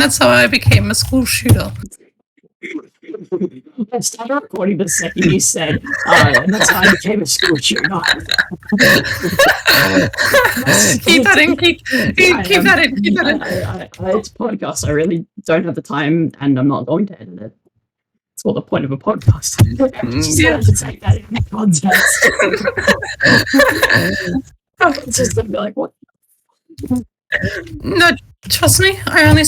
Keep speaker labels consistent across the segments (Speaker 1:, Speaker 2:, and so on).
Speaker 1: that's how I became a school shooter.
Speaker 2: I started recording the second you said, and that's how I became a school shooter.
Speaker 1: Keep that in. Keep that in.
Speaker 2: It's a podcast. I really don't have the time, and I'm not going to edit it. That's what the point of a podcast.
Speaker 1: Yeah.
Speaker 2: To take that in context. It's just gonna be like, what?
Speaker 1: No, trust me. I only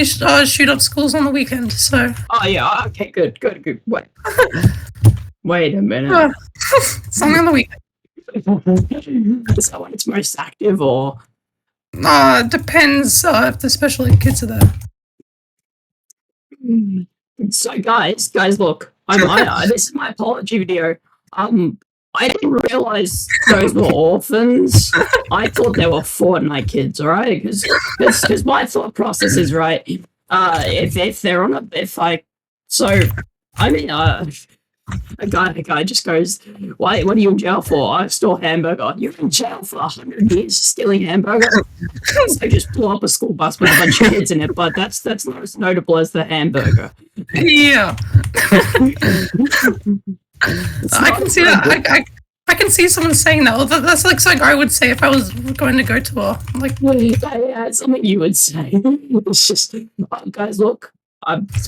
Speaker 1: shoot up schools on the weekend. So.
Speaker 2: Oh yeah. Okay. Good. Wait a minute.
Speaker 1: It's only on the weekend.
Speaker 2: Is that when it's most active, or?
Speaker 1: Depends if the special ed kids are there.
Speaker 2: So guys, look, this is my apology video. I didn't realize those were orphans. I thought they were Fortnite kids, alright? Because my thought process is right. If they're on a a guy just goes, what are you in jail for? I stole hamburger. You're in jail for 100 years stealing hamburger. So just blew up a school bus with a bunch of kids in it, but that's not as notable as the hamburger.
Speaker 1: Yeah. I can see that. I can see someone saying that. That's like something I would say if I was going to go to a
Speaker 2: yeah, it's something you would say. It's just, guys, look.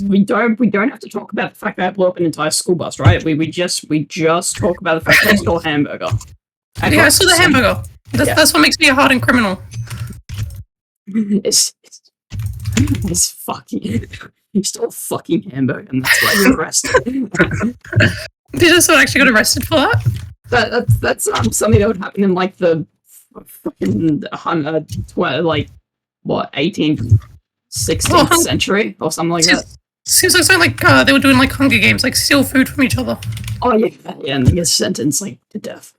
Speaker 2: We don't have to talk about the fact that I blew up an entire school bus, right? We just talk about the fact that I stole a hamburger.
Speaker 1: Yeah, I saw the hamburger. That's what makes me a hardened criminal.
Speaker 2: It's fucking. You stole a fucking hamburger, and that's why you're arrested.
Speaker 1: Did you just actually got arrested for that?
Speaker 2: That's something that would happen in like the fucking 18th. 16th century or something like that.
Speaker 1: Seems like something like they were doing like Hunger Games, like steal food from each other.
Speaker 2: Oh yeah, and they get sentenced like to death.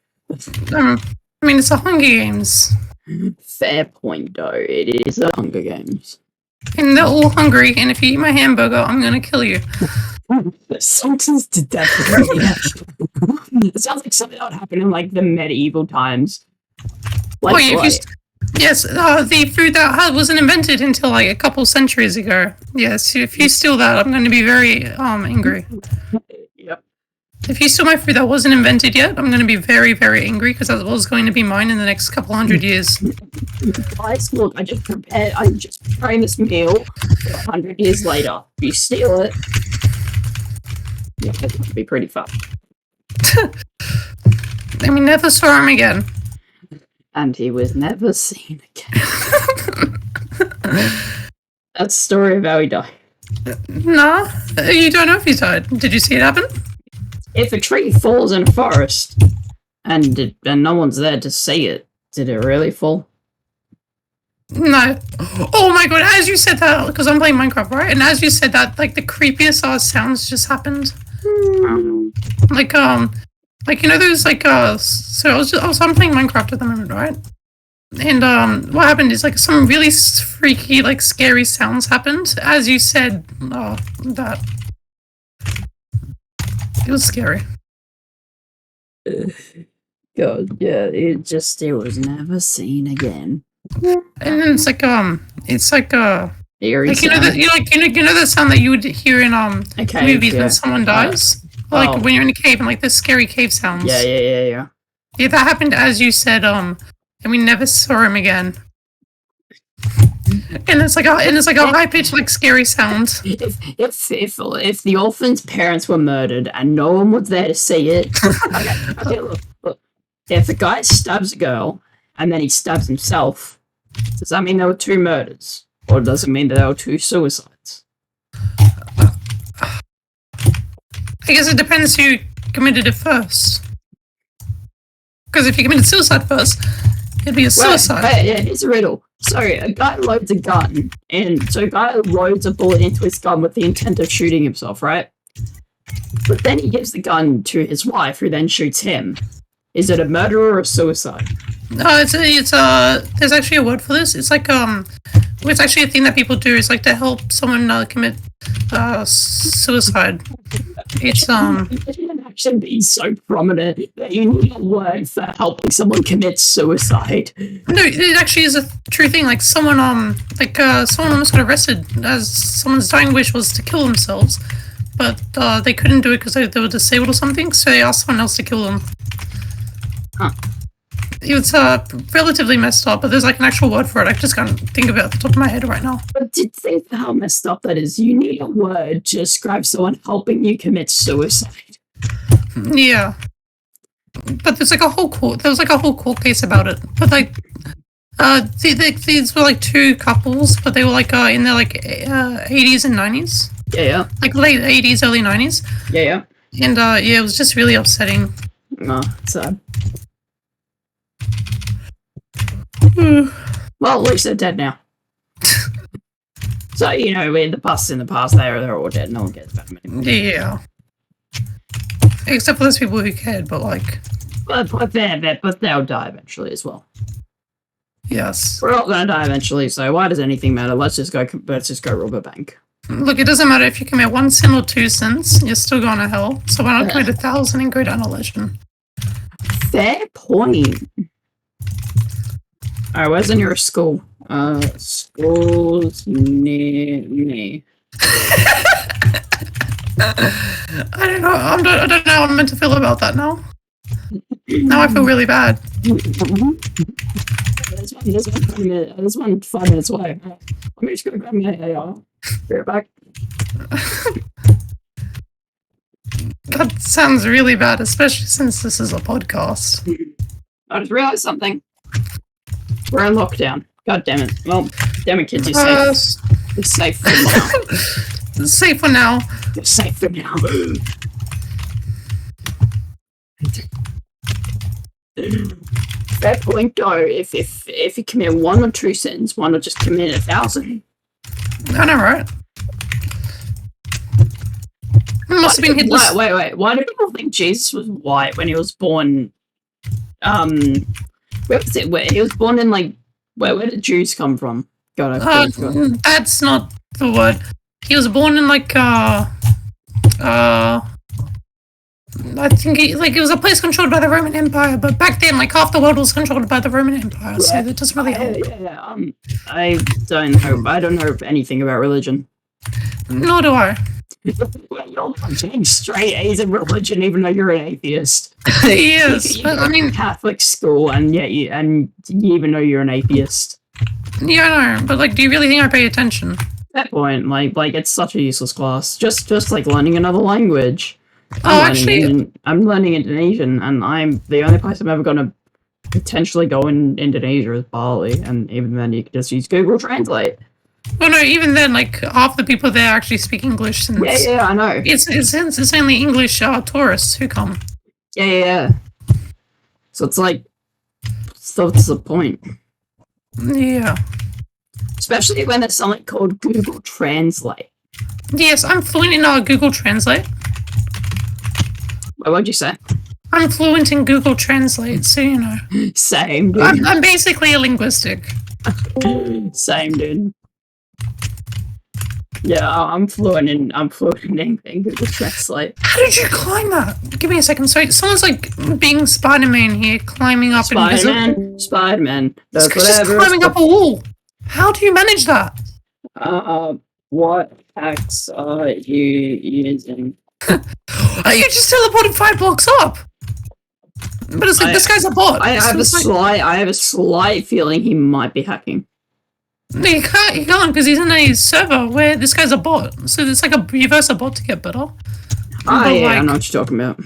Speaker 1: I mean, it's a Hunger Games.
Speaker 2: Fair point, though. It is a Hunger Games.
Speaker 1: And they're all hungry, and if you eat my hamburger, I'm gonna kill you.
Speaker 2: Sentenced to death. It sounds like something that would happen in like the medieval times.
Speaker 1: Yes, the food that wasn't invented until like a couple centuries ago. Yes, if you steal that, I'm going to be very angry.
Speaker 2: Yep.
Speaker 1: If you steal my food that wasn't invented yet, I'm going to be very, very angry because that was going to be mine in the next couple hundred years.
Speaker 2: Guys, look, I'm just preparing this meal for 100 years later. If you steal it, yeah, it's going to be pretty fun.
Speaker 1: And we never saw him again.
Speaker 2: And he was never seen again. That's the story of how he died.
Speaker 1: No, you don't know if he died. Did you see it happen?
Speaker 2: If a tree falls in a forest and no one's there to see it, did it really fall?
Speaker 1: No. Oh my god, as you said that, because I'm playing Minecraft, right? And as you said that, like the creepiest sounds just happened. Like, you know, there's like, so I'm playing Minecraft at the moment, right? And, what happened is, like, some really freaky, like, scary sounds happened, as you said, that. It was scary.
Speaker 2: God, yeah, it was never seen again.
Speaker 1: And then it's like,
Speaker 2: eerie
Speaker 1: like, you know the sound that you would hear in, movies when someone dies? Like when you're in a cave and like the scary cave sounds.
Speaker 2: Yeah.
Speaker 1: Yeah, that happened as you said, and we never saw him again. And it's like a high pitched like scary sound.
Speaker 2: If the orphan's parents were murdered and no one was there to see it, okay, look. If a guy stabs a girl and then he stabs himself, does that mean there were 2 murders, or does it mean that there were 2 suicides?
Speaker 1: I guess it depends who committed it first. Because if you committed suicide first, it'd be a suicide.
Speaker 2: Yeah, it's a riddle. So a guy loads a gun, and so a guy loads a bullet into his gun with the intent of shooting himself, right? But then he gives the gun to his wife, who then shoots him. Is it a murder or a suicide?
Speaker 1: No, it's there's actually a word for this. It's like it's actually a thing that people do. It's like to help someone commit suicide. It's
Speaker 2: should be so prominent that you need a word for helping someone commit suicide.
Speaker 1: No, it actually is a true thing. Like someone someone almost got arrested as someone's dying wish was to kill themselves, but they couldn't do it because they were disabled or something. So they asked someone else to kill them.
Speaker 2: Huh.
Speaker 1: It was relatively messed up, but there's like an actual word for it. I just can't think of it at the top of my head right now.
Speaker 2: But did think how messed up that is? You need a word to describe someone helping you commit suicide.
Speaker 1: Yeah, but there's like a whole court. There was like a whole court case about it. But like, these were like two couples, but they were like in their like 80s and 90s.
Speaker 2: Yeah.
Speaker 1: Like late 80s, early 90s.
Speaker 2: Yeah.
Speaker 1: And yeah, it was just really upsetting.
Speaker 2: No, sad. Well, at least they're dead now. So, you know, in the past, they're all dead. No one cares about them anymore.
Speaker 1: Yeah. Except for those people who cared, but like...
Speaker 2: But they'll die eventually as well.
Speaker 1: Yes.
Speaker 2: We're all gonna die eventually, so why does anything matter? Let's just go rob a bank.
Speaker 1: Look, it doesn't matter if you commit 1 sin or 2 sins, you're still going to hell. So why not commit 1,000 and go down a legend?
Speaker 2: Fair point. Alright, where's the nearest school? Schools near me.
Speaker 1: I don't know. I don't know how I'm meant to feel about that now. Now I feel really bad.
Speaker 2: There's one 5 minutes away. I'm just gonna grab my AR. Be right back.
Speaker 1: That sounds really bad, especially since this is a podcast.
Speaker 2: I just realized something. We're in lockdown. God damn it. Well, damn it, kids, you're safe. You're safe for now.
Speaker 1: Safe for now.
Speaker 2: You're safe for now. Fair point, though. If you commit 1 or 2 sins, why not just commit 1,000?
Speaker 1: I know, right? It must have been Hitler's...
Speaker 2: Wait. Why do people think Jesus was white when he was born? Where was it? Where he was born in, like, where did Jews come from? God, I forgot.
Speaker 1: That's not the word. He was born in like I think it was a place controlled by the Roman Empire, but back then like half the world was controlled by the Roman Empire, so that doesn't really help.
Speaker 2: Yeah. I don't know anything about religion.
Speaker 1: Nor do I.
Speaker 2: You're getting straight A's in religion, even though you're an atheist.
Speaker 1: Yes, but I mean
Speaker 2: Catholic school, and yet you even know you're an atheist.
Speaker 1: Yeah, I know, but like, do you really think I pay attention?
Speaker 2: At that point, like it's such a useless class. Just like learning another language.
Speaker 1: I'm
Speaker 2: learning Indonesian, and I'm the only place I'm ever gonna potentially go in Indonesia is Bali, and even then you can just use Google Translate.
Speaker 1: Well, no, even then, like half the people there actually speak English. Since
Speaker 2: yeah, I know.
Speaker 1: It's only English tourists who come.
Speaker 2: Yeah. So it's like, what's the point?
Speaker 1: Yeah.
Speaker 2: Especially when there's something called Google Translate.
Speaker 1: Yes, I'm fluent in Google Translate.
Speaker 2: What'd you say?
Speaker 1: I'm fluent in Google Translate, so you know.
Speaker 2: Same, dude.
Speaker 1: I'm basically a linguistic.
Speaker 2: Same, dude. Yeah, I'm fluent in Google Translate.
Speaker 1: How did you climb that? Give me a second. Sorry, someone's like being Spider-Man here, climbing up.
Speaker 2: Spider-Man.
Speaker 1: That's just climbing up a wall. How do you manage that?
Speaker 2: What hacks are you using?
Speaker 1: You just teleported 5 blocks up. But it's like this guy's a bot.
Speaker 2: I have a slight feeling he might be hacking.
Speaker 1: No, you can't because he's in a server where this guy's a bot. So it's like a reverse a bot to get better.
Speaker 2: I know what you're talking about.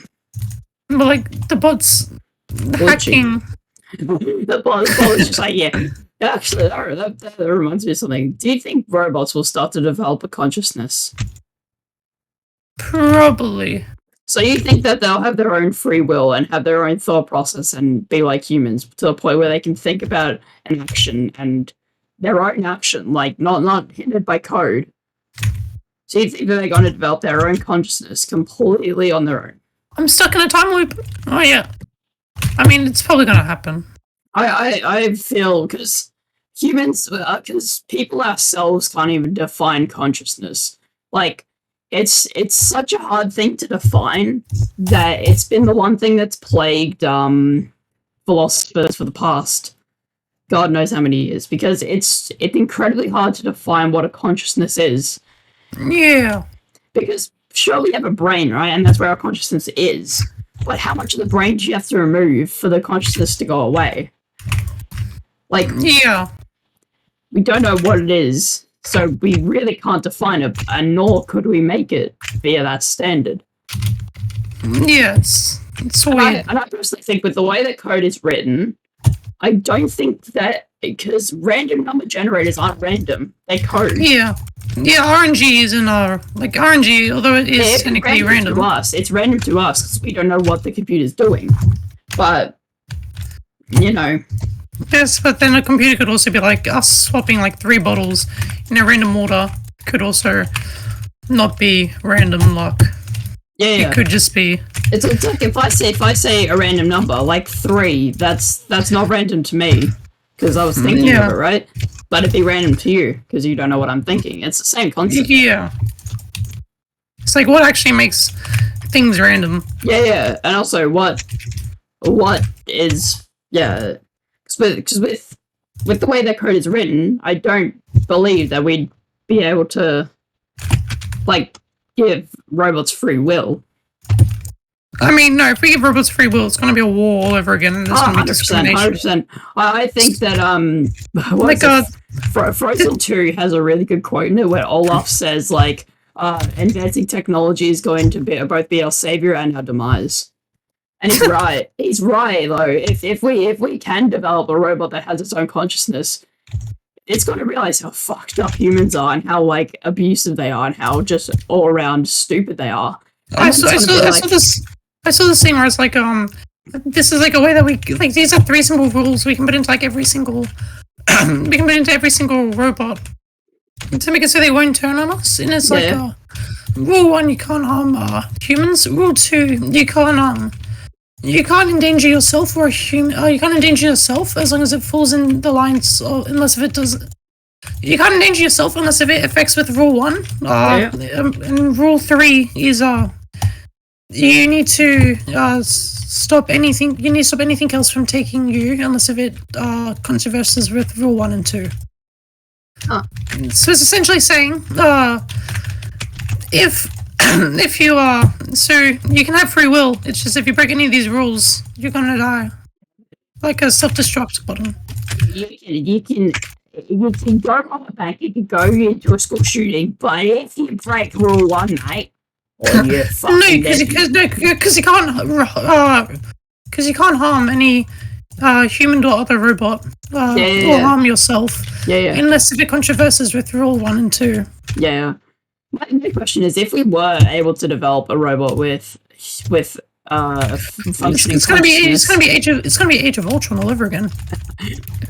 Speaker 1: But like the bot's hacking.
Speaker 2: the bot is just like, yeah. Actually, that reminds me of something. Do you think robots will start to develop a consciousness?
Speaker 1: Probably.
Speaker 2: So you think that they'll have their own free will and have their own thought process and be like humans to the point where they can think about an action and their own action, like not hindered by code. So you think that they're going to develop their own consciousness completely on their own?
Speaker 1: I'm stuck in a time loop. Oh yeah. I mean, it's probably going to happen.
Speaker 2: I feel because humans, because people ourselves can't even define consciousness. Like, it's such a hard thing to define that it's been the one thing that's plagued philosophers for the past God knows how many years, because it's incredibly hard to define what a consciousness is.
Speaker 1: Yeah.
Speaker 2: Because sure, we have a brain, right? And that's where our consciousness is. But how much of the brain do you have to remove for the consciousness to go away? Like,
Speaker 1: Yeah.
Speaker 2: we don't know what it is, so we really can't define it, and nor could we make it via that standard.
Speaker 1: Yes. It's weird.
Speaker 2: And I personally think with the way that code is written, I don't think that, because random number generators aren't random, they code.
Speaker 1: Yeah. Yeah, RNG isn't RNG, although it is technically random.
Speaker 2: To us. It's random to us because we don't know what the computer's doing. But, you know.
Speaker 1: Yes, but then a computer could also be like us swapping like 3 bottles in a random order. Could also not be random luck.
Speaker 2: Yeah.
Speaker 1: It could just be.
Speaker 2: It's like if I say a random number, like 3, that's not random to me because I was thinking of it, right? But it'd be random to you because you don't know what I'm thinking. It's the same concept.
Speaker 1: Yeah. It's like what actually makes things random.
Speaker 2: Yeah, and also what is because with the way that code is written, I don't believe that we'd be able to like give robots free will.
Speaker 1: I mean, no, if we give robots free will, it's going to be a war all over again, and there's going to be discrimination.
Speaker 2: 100%. I think that, Frozen 2 has a really good quote in it where Olaf says, like, advancing technology is going to both be our savior and our demise. And he's right. He's right, though. If we can develop a robot that has its own consciousness, it's going to realize how fucked up humans are and how, like, abusive they are and how just all around stupid they are.
Speaker 1: I saw this thing where it's like, this is like a way that we, like, these are 3 simple rules we can put into like every single, we can put into every single robot to make it so they won't turn on us. And it's like, rule 1, you can't harm humans. Rule 2, you can't endanger yourself or a human. You can't endanger yourself as long as it falls in the lines, or unless if it does. You can't endanger yourself unless if it affects with rule 1. And rule 3 is you need to stop anything. You need to stop anything else from taking you unless if it controverses with rule 1 and 2. So it's essentially saying if you so you can have free will. It's just if you break any of these rules, you're gonna die. Like a self-destruct button.
Speaker 2: You can go rob a bank. You can go into a school shooting, but if you break rule 1, mate, or you're fucking
Speaker 1: because you can't harm any human or other robot or harm yourself. Unless if it controverses with rule 1 and 2.
Speaker 2: Yeah. My question is, if we were able to develop a robot with functioning,
Speaker 1: it's gonna be Age of Ultron all over again.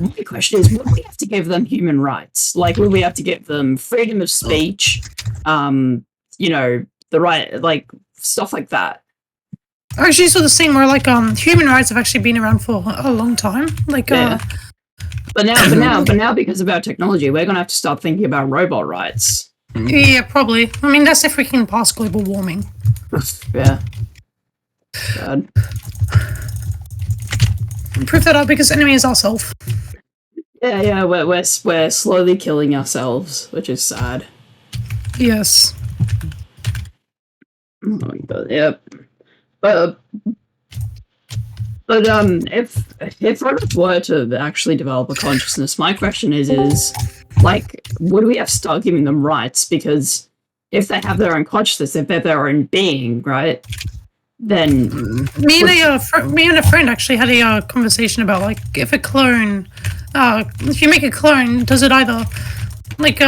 Speaker 2: My question is, would we have to give them human rights? Like, would we have to give them freedom of speech? You know, the right, like stuff like that.
Speaker 1: I actually saw this thing where like human rights have actually been around for a long time. Like
Speaker 2: but now because of our technology, we're gonna have to start thinking about robot rights.
Speaker 1: Yeah, probably. I mean, that's if we can pass global warming.
Speaker 2: Yeah. God.
Speaker 1: Prove that our biggest enemy is ourselves.
Speaker 2: Yeah, we're slowly killing ourselves, which is sad.
Speaker 1: Yes.
Speaker 2: Oh my God, yep. But if robots were to actually develop a consciousness, my question is like, would we have to start giving them rights? Because if they have their own consciousness, if they're their own being, right? Then
Speaker 1: me and a friend actually had a conversation about like if a clone, if you make a clone, does it either like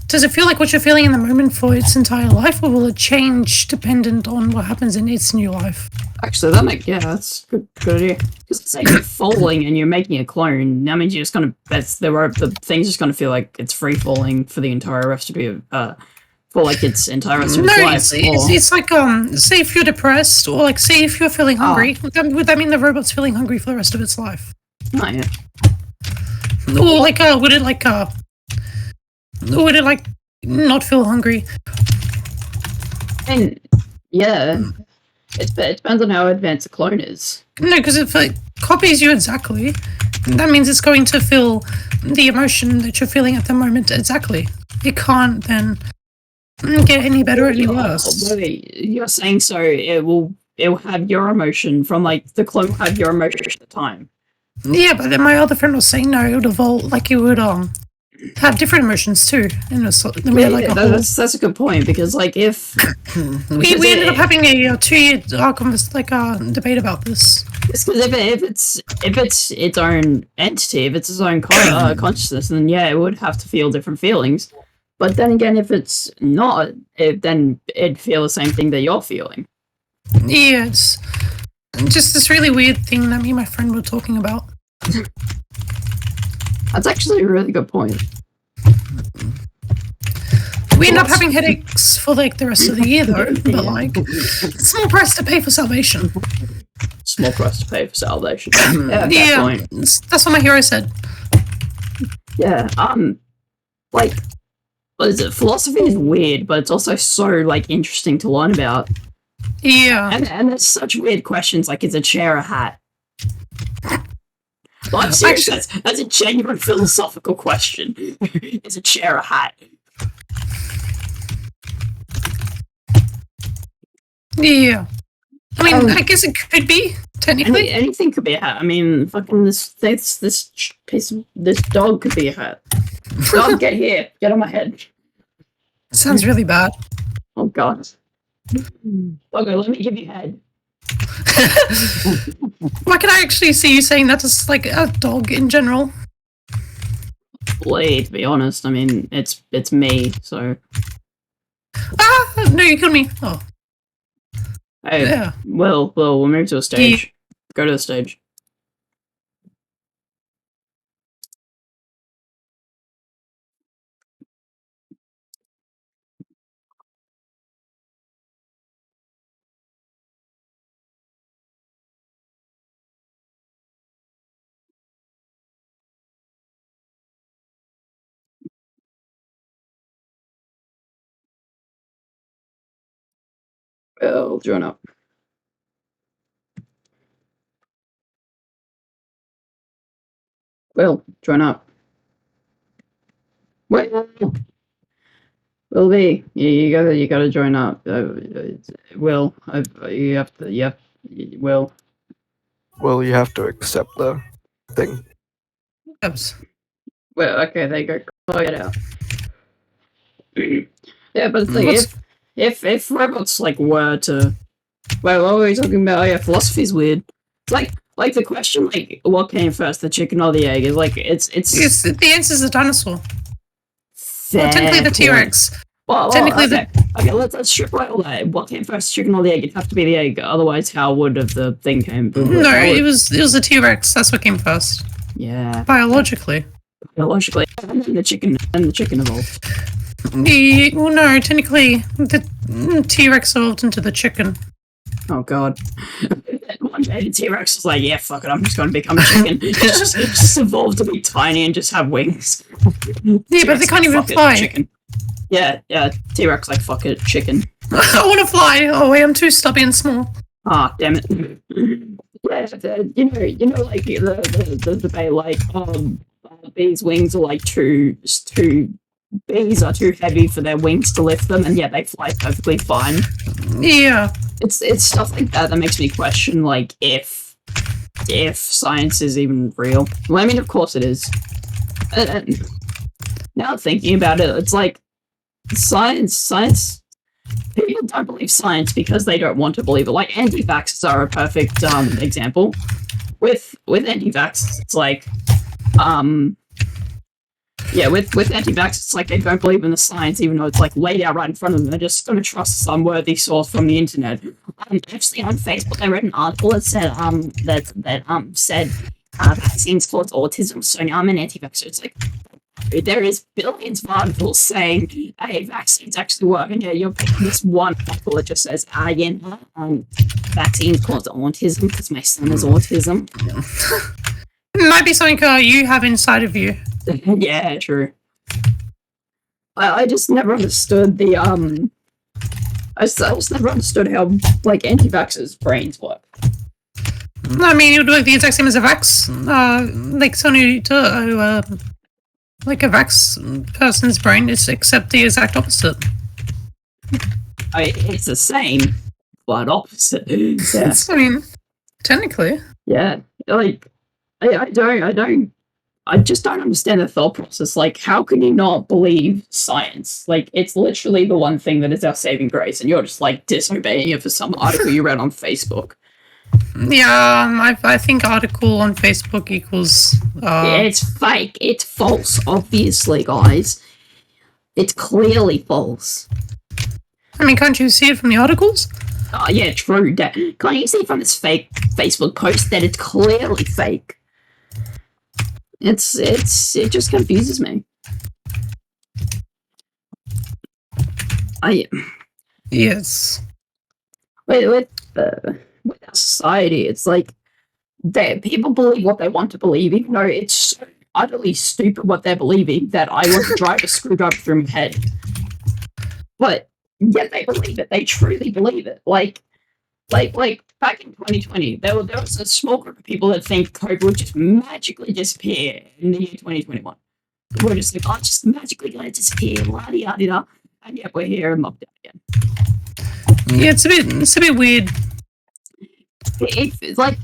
Speaker 1: does it feel like what you're feeling in the moment for its entire life, or will it change dependent on what happens in its new life?
Speaker 2: Actually, that's good idea. Because say you're falling and you're making a clone, that means you're just gonna the thing's just gonna feel like it's free falling for the entire rest of your for like its entire rest of its life.
Speaker 1: It's like say if you're depressed, or like say if you're feeling hungry, would that mean the robot's feeling hungry for the rest of its life?
Speaker 2: Oh yeah.
Speaker 1: Or like would it like not feel hungry?
Speaker 2: And yeah, it depends on how advanced the clone is.
Speaker 1: No, because if it copies you exactly, that means it's going to feel the emotion that you're feeling at the moment exactly. It can't then get any better or any worse.
Speaker 2: You're saying so it will have your emotion from like the clone will have your emotion at the time.
Speaker 1: Yeah, but then my other friend was saying no, it would evolve like it would have different emotions too. In a
Speaker 2: that's a good point because like if
Speaker 1: we ended up having a 2-year debate about this.
Speaker 2: It's because if it's its own entity, if it's its own consciousness, then yeah, it would have to feel different feelings. But then again, if it's not, then it'd feel the same thing that you're feeling.
Speaker 1: Yeah, it's just this really weird thing that me and my friend were talking about.
Speaker 2: That's actually a really good point.
Speaker 1: We end up having headaches for like the rest of the year though, but like small price to pay for salvation.
Speaker 2: Small price to pay for salvation.
Speaker 1: Yeah, that's what my hero said.
Speaker 2: Yeah, like, what is it? Philosophy is weird, but it's also so like interesting to learn about.
Speaker 1: Yeah,
Speaker 2: and there's such weird questions like, is a chair a hat? Well, I'm serious. That's a genuine philosophical question. Is a chair a hat?
Speaker 1: Yeah. I mean, I guess it could be technically.
Speaker 2: Anything could be a hat. I mean, fucking this dog could be a hat. Dog, get here! Get on my head.
Speaker 1: Sounds really bad.
Speaker 2: Oh god. Okay, let me give you head.
Speaker 1: Why can I actually see you saying that as like a dog in general?
Speaker 2: Well, to be honest, I mean it's me, so.
Speaker 1: Ah, no, you killed me. Oh.
Speaker 2: Hey,
Speaker 1: yeah.
Speaker 2: We'll move to a stage. Yeah. Go to the stage. Well, join up. Will, join up. Will be. You gotta join up. Will, you have to. Will.
Speaker 3: Well, you have to accept the thing.
Speaker 1: Oops.
Speaker 2: Well, okay, there you go. I'll get out. Yeah, but the thing, if robots like were to, well, what were we talking about? Oh yeah, philosophy's weird. It's like the question, like, what came first, the chicken or the egg? Is like it's
Speaker 1: the answer's the dinosaur.
Speaker 2: Well,
Speaker 1: technically the T-Rex.
Speaker 2: Technically okay, let's strip away all that. What came first, chicken or the egg? It'd have to be the egg. Otherwise, how would have the thing came?
Speaker 1: No, it was the T-Rex. That's what came first.
Speaker 2: Yeah.
Speaker 1: Biologically,
Speaker 2: and then the chicken evolved.
Speaker 1: Well, no, technically the T-Rex evolved into the chicken.
Speaker 2: Oh god. One day the T-Rex was like, yeah, fuck it, I'm just gonna become a chicken. it just evolved to be tiny and just have wings.
Speaker 1: Yeah, but they can't even fly.
Speaker 2: Chicken. Yeah, T-Rex like, fuck it, chicken.
Speaker 1: I wanna fly! Oh wait, I'm too stubby and small.
Speaker 2: Ah, damn it. Yeah, you know, like the debate, like, these wings are like bees are too heavy for their wings to lift them, and yet they fly perfectly fine.
Speaker 1: Yeah.
Speaker 2: It's stuff like that makes me question, like, if science is even real. Well, I mean, of course it is. And now thinking about it, it's like science. People don't believe science because they don't want to believe it. Like, anti-vaxxers are a perfect example. With anti-vaxxers, it's like, yeah, with anti-vaxxers, it's like they don't believe in the science, even though it's like laid out right in front of them. They're just going to trust some worthy source from the internet. Actually, on Facebook, I read an article that said said vaccines cause autism. So now I'm an anti-vaxxer. It's like, there is billions of articles saying, hey, vaccines actually work, and yeah, you're picking this one article that just says, vaccines cause autism because my son has autism.
Speaker 1: It might be something you have inside of you.
Speaker 2: Yeah, true. I just never understood the I just never understood how, like, anti-vaxxers' brains work.
Speaker 1: I mean, it would work the exact same as a vax. Like someone like a vax person's brain is except the exact opposite.
Speaker 2: It's the same, but opposite. Yeah.
Speaker 1: I mean, technically.
Speaker 2: Yeah. Like, I just don't understand the thought process. Like, how can you not believe science? Like, it's literally the one thing that is our saving grace, and you're just, like, disobeying it for some article you read on Facebook.
Speaker 1: Yeah, I think article on Facebook equals...
Speaker 2: It's fake. It's false, obviously, guys. It's clearly false.
Speaker 1: I mean, can't you see it from the articles?
Speaker 2: Oh, yeah, true. Can't you see from this fake Facebook post that it's clearly fake? It just confuses me.
Speaker 1: Yes.
Speaker 2: With our society, it's like that people believe what they want to believe, even though it's so utterly stupid what they're believing that I want to drive a screwdriver through my head. But yet they believe it. They truly believe it. Like back in 2020, there was a small group of people that think COVID would just magically disappear in the year 2021. We're just like, oh, it's just magically going to disappear, la-di-da-di-da. And yet we're here in lockdown again.
Speaker 1: Yeah, it's a bit weird.
Speaker 2: It's like,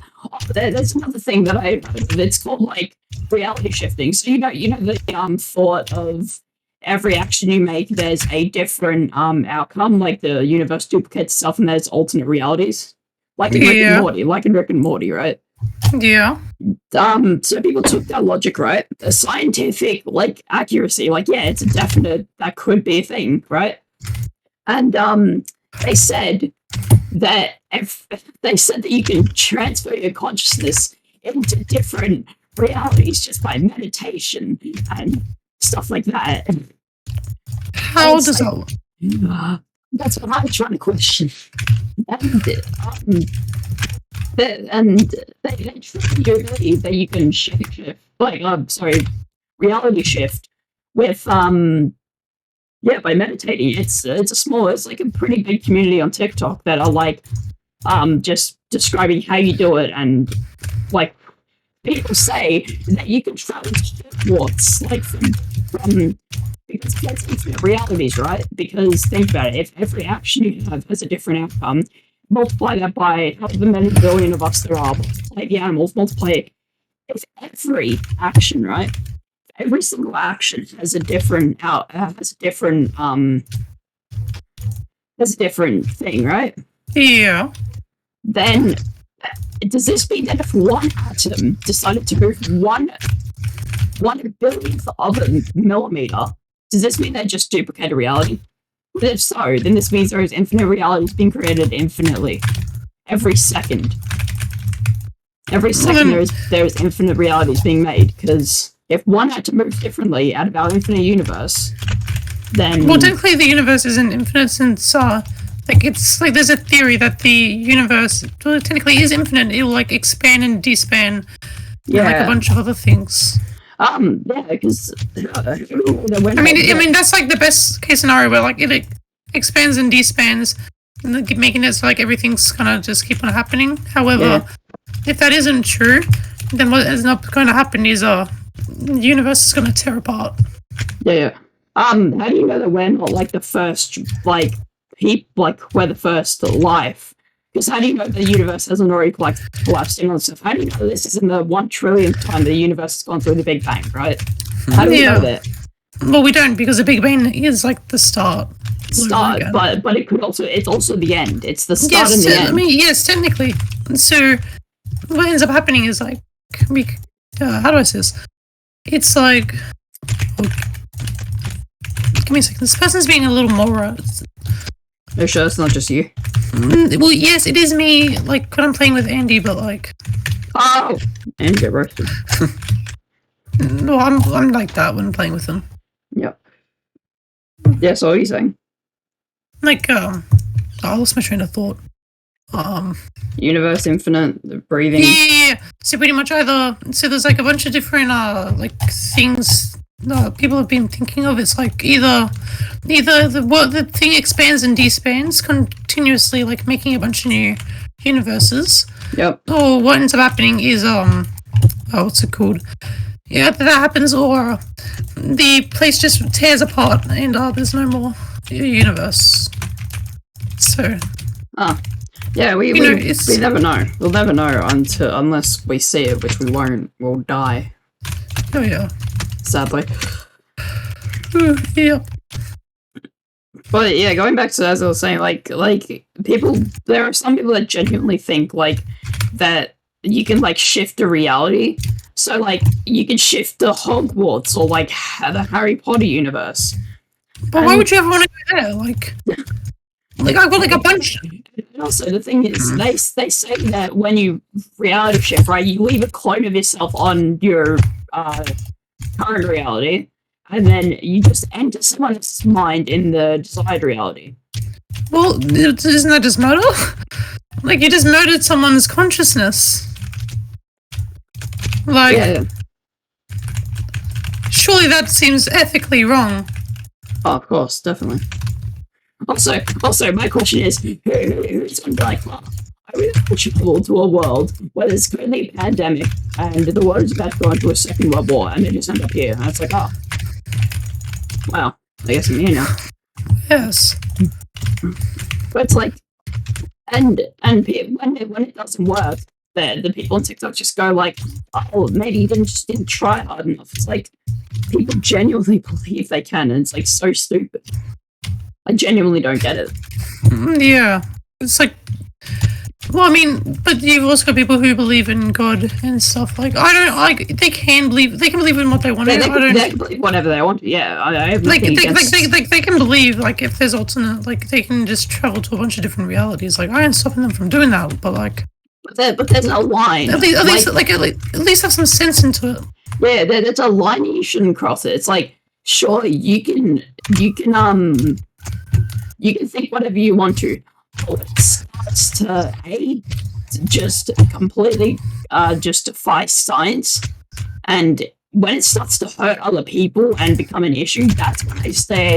Speaker 2: there's another thing that I heard. It's called, like, reality shifting. So you know the thought of every action you make, there's a different outcome. Like the universe duplicates itself, and there's alternate realities. Like in Rick and Morty, right?
Speaker 1: Yeah.
Speaker 2: So people took that logic, right? The scientific, like, accuracy, like, yeah, it's a definite, that could be a thing, right? And they said that you can transfer your consciousness into different realities just by meditation and stuff like that.
Speaker 1: How does that?
Speaker 2: That's what I'm trying to question. And they truly do believe that you can shift, reality shift with by meditating. It's like a pretty big community on TikTok that are like just describing how you do it, and like people say that you can travel towards like from because that's infinite realities, right? Because think about it, if every action you have has a different outcome, multiply that by however many billion of us there are, multiply the animals, multiply if every action, right? Every single action has a different thing, right?
Speaker 1: Yeah.
Speaker 2: Then does this mean that if one atom decided to move one billionth of a millimeter, does this mean they just duplicated reality? But if so, then this means there is infinite realities being created infinitely. Every second. There is infinite realities being made, because if one had to move differently out of our infinite universe, then...
Speaker 1: Well, technically the universe isn't infinite since, it's like there's a theory that the universe technically is infinite. It'll, like, expand and despan, and, like, a bunch of other things.
Speaker 2: Because...
Speaker 1: I mean, that's, like, the best case scenario where, like, it expands and despands, making it so, like, everything's gonna just keep on happening. However, if that isn't true, then what is not going to happen is, the universe is going to tear apart.
Speaker 2: Yeah. How do you know that we're not, like, the first, like, we're the first life? Because how do you know the universe hasn't already collapsed in on stuff? How do you know this isn't the 1 trillionth time the universe has gone through the Big Bang, right? How do we know that?
Speaker 1: Well, we don't, because the Big Bang is like the start.
Speaker 2: But it's also the end. It's the start and the end.
Speaker 1: I mean, yes, technically. So what ends up happening is like how do I say this? It's like give me a second. This person's being a little more.
Speaker 2: No, sure, it's not just you.
Speaker 1: Well, yes, it is me. Like when I'm playing with Andy, but like.
Speaker 2: Oh, and get roasted.
Speaker 1: No, I'm like that when playing with him.
Speaker 2: Yep. Yeah, so what are you saying?
Speaker 1: Like, I lost my train of thought.
Speaker 2: Universe, infinite, the breathing.
Speaker 1: Yeah. So pretty much so there's like a bunch of different like things people have been thinking of. It's like either the thing expands and disbands continuously, like making a bunch of new universes.
Speaker 2: Yep.
Speaker 1: Or what ends up happening is what's it called? Yeah, that happens, or the place just tears apart and there's no more universe. So.
Speaker 2: Yeah, we
Speaker 1: know,
Speaker 2: never know. We'll never know unless we see it, which we won't. We'll die.
Speaker 1: Oh yeah.
Speaker 2: Sadly.
Speaker 1: Yeah.
Speaker 2: But yeah, going back to as I was saying, like people, there are some people that genuinely think like that you can like shift the reality. So like you can shift the Hogwarts or like the Harry Potter universe.
Speaker 1: But why would you ever want to go there? Like I've got like a bunch.
Speaker 2: And also the thing is, they say that when you reality shift, right, you leave a clone of yourself on your current reality, and then you just enter someone's mind in the desired reality.
Speaker 1: Well, isn't that just murder? Like you just murdered someone's consciousness. Like,
Speaker 2: Yeah.
Speaker 1: Surely that seems ethically wrong.
Speaker 2: Oh, of course, definitely. Also, my question is, who's going to be like, well, I really push people to a world where there's currently a pandemic and the world is about to go into a second world war, and they just end up here, and it's like, oh, wow, I guess I'm here now.
Speaker 1: Yes.
Speaker 2: But it's like, and when it doesn't work, the people on TikTok just go like, oh, maybe you didn't try hard enough. It's like people genuinely believe they can, and it's like so stupid. I genuinely don't get it.
Speaker 1: Yeah. It's like, well, I mean, but you've also got people who believe in God and stuff. Like, I don't like. They can believe in what they want.
Speaker 2: Yeah, they can believe whatever they want. Yeah, I have nothing against...
Speaker 1: they can believe like if there's alternate, like they can just travel to a bunch of different realities. Like I ain't stopping them from doing that, but like.
Speaker 2: But there's a line.
Speaker 1: At least have some sense into it.
Speaker 2: Yeah, there's a line you shouldn't cross it. It's like, sure, you can think whatever you want to. But it starts to just completely just defy science, and when it starts to hurt other people and become an issue, that's when I say